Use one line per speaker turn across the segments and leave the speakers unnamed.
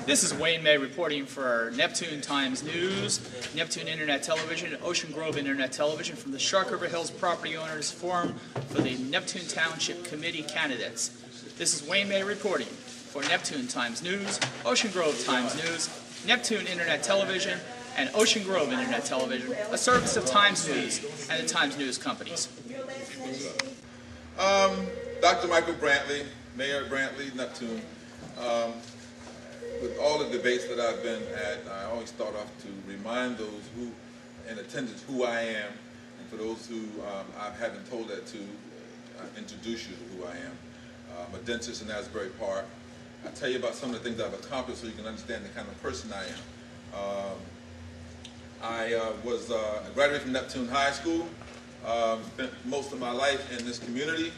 This is Wayne May reporting for Neptune Times News, Neptune Internet Television, and Ocean Grove Internet Television from the Shark River Hills Property Owners Forum for the Neptune Township Committee candidates. This is Wayne May reporting for Neptune Times News, Ocean Grove Times News, Neptune Internet Television, and Ocean Grove Internet Television, a service of Times News and the Times News companies.
Dr. Michael Brantley, Mayor Brantley, Neptune. With all the debates that I've been at, I always start off to remind those who in attendance who I am, and for those who I haven't told that to, introduce you to who I am. I'm a dentist in Asbury Park. I'll tell you about some of the things I've accomplished so you can understand the kind of person I am. I graduated from Neptune High School, spent most of my life in this community.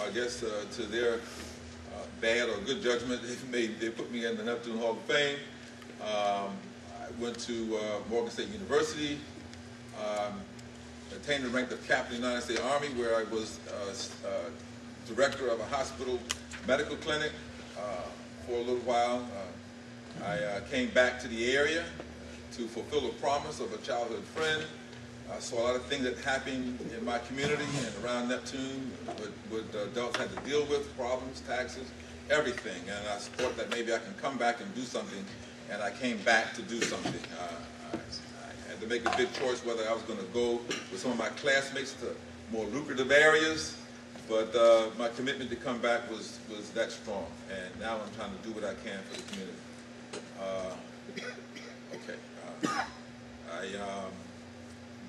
I guess to their bad or good judgment, they put me in the Neptune Hall of Fame. I went to Morgan State University, attained the rank of Captain of the United States Army, where I was director of a hospital medical clinic for a little while. I came back to the area to fulfill a promise of a childhood friend. I saw a lot of things that happened in my community and around Neptune, what adults had to deal with, problems, taxes, everything. And I thought that maybe I can come back and do something, and I came back to do something. I had to make a big choice whether I was going to go with some of my classmates to more lucrative areas, but my commitment to come back was that strong. And now I'm trying to do what I can for the community.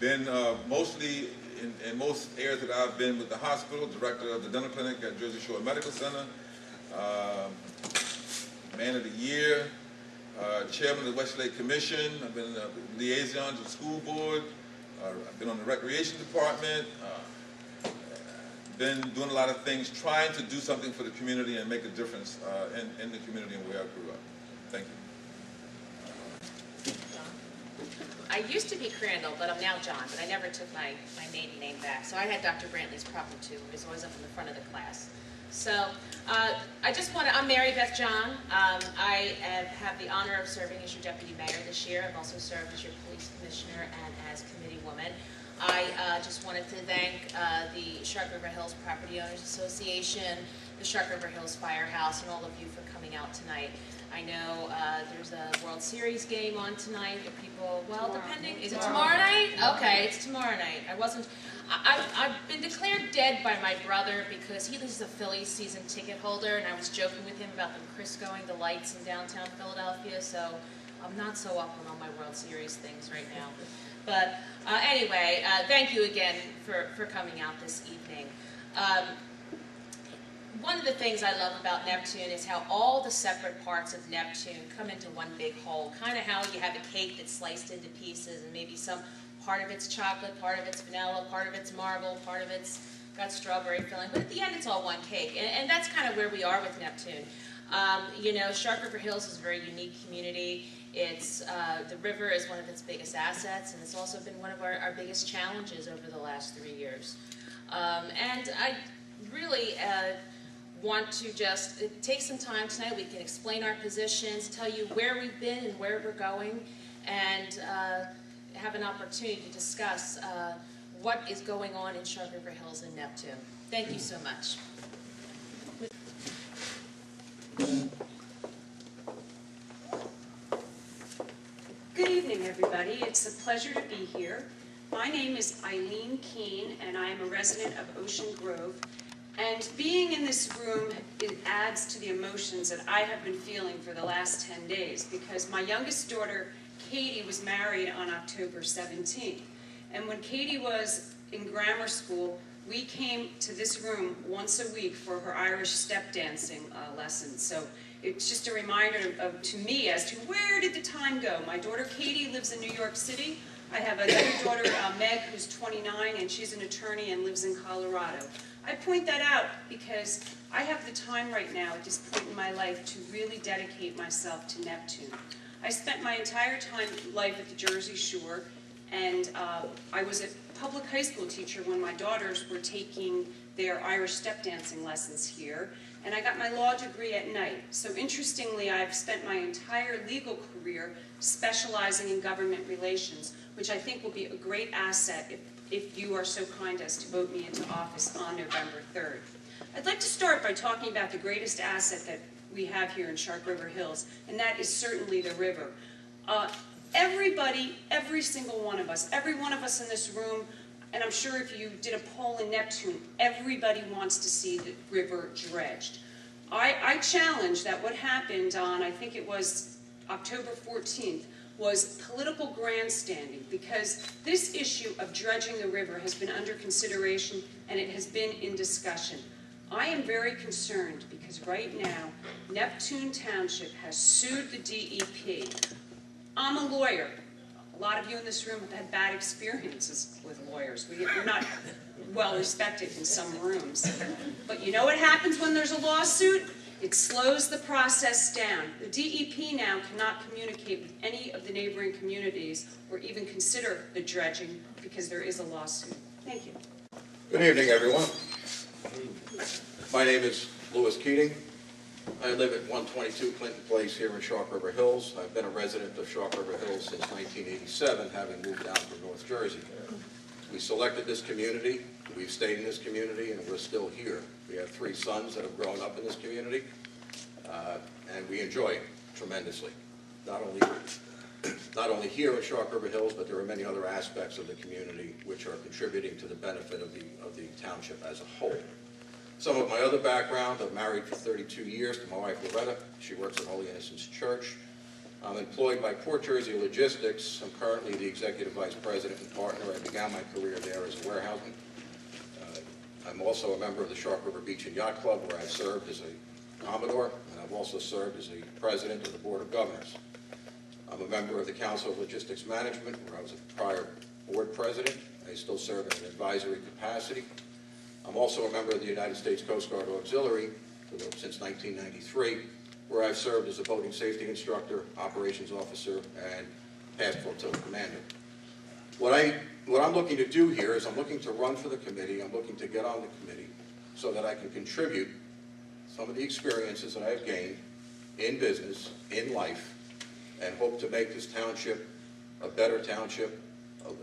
Been mostly in most areas that I've been with the hospital, director of the dental clinic at Jersey Shore Medical Center, Man of the Year, chairman of the West Lake Commission. I've been a liaison to the school board. I've been on the recreation department. Been doing a lot of things, trying to do something for the community and make a difference in the community and where I grew up. Thank you.
I used to be Crandall, but I'm now John, but I never took my maiden name back. So I had Dr. Brantley's problem too. He was always up in the front of the class. So I'm Mary Beth John. I have the honor of serving as your deputy mayor this year. I've also served as your police commissioner and as committee woman. I just wanted to thank the Shark River Hills Property Owners Association, the Shark River Hills Firehouse, and all of you for coming out tonight. I know there's a World Series game on tonight that people, well, depending, is it tomorrow night? Okay, it's tomorrow night. I've been declared dead by my brother because he is a Phillies season ticket holder, and I was joking with him about the Criscoing the lights in downtown Philadelphia, so I'm not so up on all my World Series things right now. But anyway, thank you again for coming out this evening. One of the things I love about Neptune is how all the separate parts of Neptune come into one big whole. Kind of how you have a cake that's sliced into pieces and maybe some part of it's chocolate, part of it's vanilla, part of it's marble, part of it's got strawberry filling. But at the end, it's all one cake. And that's kind of where we are with Neptune. You know, Shark River Hills is a very unique community. It's, the river is one of its biggest assets, and it's also been one of our biggest challenges over the last 3 years. And I really want to just take some time tonight. We can explain our positions, tell you where we've been and where we're going, and have an opportunity to discuss what is going on in Shark River Hills and Neptune. Thank you so much.
Good evening, everybody. It's a pleasure to be here. My name is Eileen Keene, and I am a resident of Ocean Grove. And being in this room, it adds to the emotions that I have been feeling for the last 10 days, because my youngest daughter, Katie, was married on October 17th. And when Katie was in grammar school, we came to this room once a week for her Irish step dancing lessons. So it's just a reminder to me as to where did the time go. My daughter Katie lives in New York City. I have another daughter, Meg, who's 29, and she's an attorney and lives in Colorado. I point that out because I have the time right now at this point in my life to really dedicate myself to Neptune. I spent my entire life at the Jersey Shore, and I was a public high school teacher when my daughters were taking their Irish step dancing lessons here, and I got my law degree at night. So interestingly, I've spent my entire legal career specializing in government relations, which I think will be a great asset if you are so kind as to vote me into office on November 3rd. I'd like to start by talking about the greatest asset that we have here in Shark River Hills, and that is certainly the river. Everybody, every single one of us, every one of us in this room, and I'm sure if you did a poll in Neptune, everybody wants to see the river dredged. I challenge that what happened on, I think it was October 14th, was political grandstanding, because this issue of dredging the river has been under consideration and it has been in discussion. I am very concerned because right now, Neptune Township has sued the DEP. I'm a lawyer. A lot of you in this room have had bad experiences with lawyers. We're not well respected in some rooms. But you know what happens when there's a lawsuit? It slows the process down. The DEP now cannot communicate with any of the neighboring communities or even consider the dredging because there is a lawsuit. Thank you.
Good evening, everyone. My name is Louis Keating. I live at 122 Clinton Place here in Shark River Hills. I've been a resident of Shark River Hills since 1987, having moved down from North Jersey. We selected this community, we've stayed in this community, and we're still here. We have 3 sons that have grown up in this community, and we enjoy it tremendously. Not only here in Shark River Hills, but there are many other aspects of the community which are contributing to the benefit of the township as a whole. Some of my other background, I'm married for 32 years to my wife Loretta. She works at Holy Innocents Church. I'm employed by Port Jersey Logistics. I'm currently the Executive Vice President and Partner. I began my career there as a warehouseman. I'm also a member of the Shark River Beach and Yacht Club, where I've served as a Commodore, and I've also served as the President of the Board of Governors. I'm a member of the Council of Logistics Management, where I was a prior board president. I still serve in an advisory capacity. I'm also a member of the United States Coast Guard Auxiliary since 1993, where I've served as a boating safety instructor, operations officer, and past flotilla commander. What I'm looking to do here is I'm looking to run for the committee. I'm looking to get on the committee so that I can contribute some of the experiences that I have gained in business, in life, and hope to make this township a better township,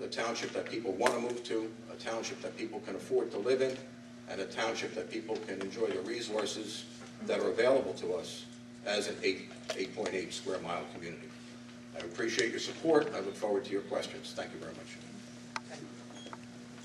a township that people want to move to, a township that people can afford to live in, and a township that people can enjoy the resources that are available to us as an 8.8 square mile community. I appreciate your support. I look forward to your questions. Thank you very much.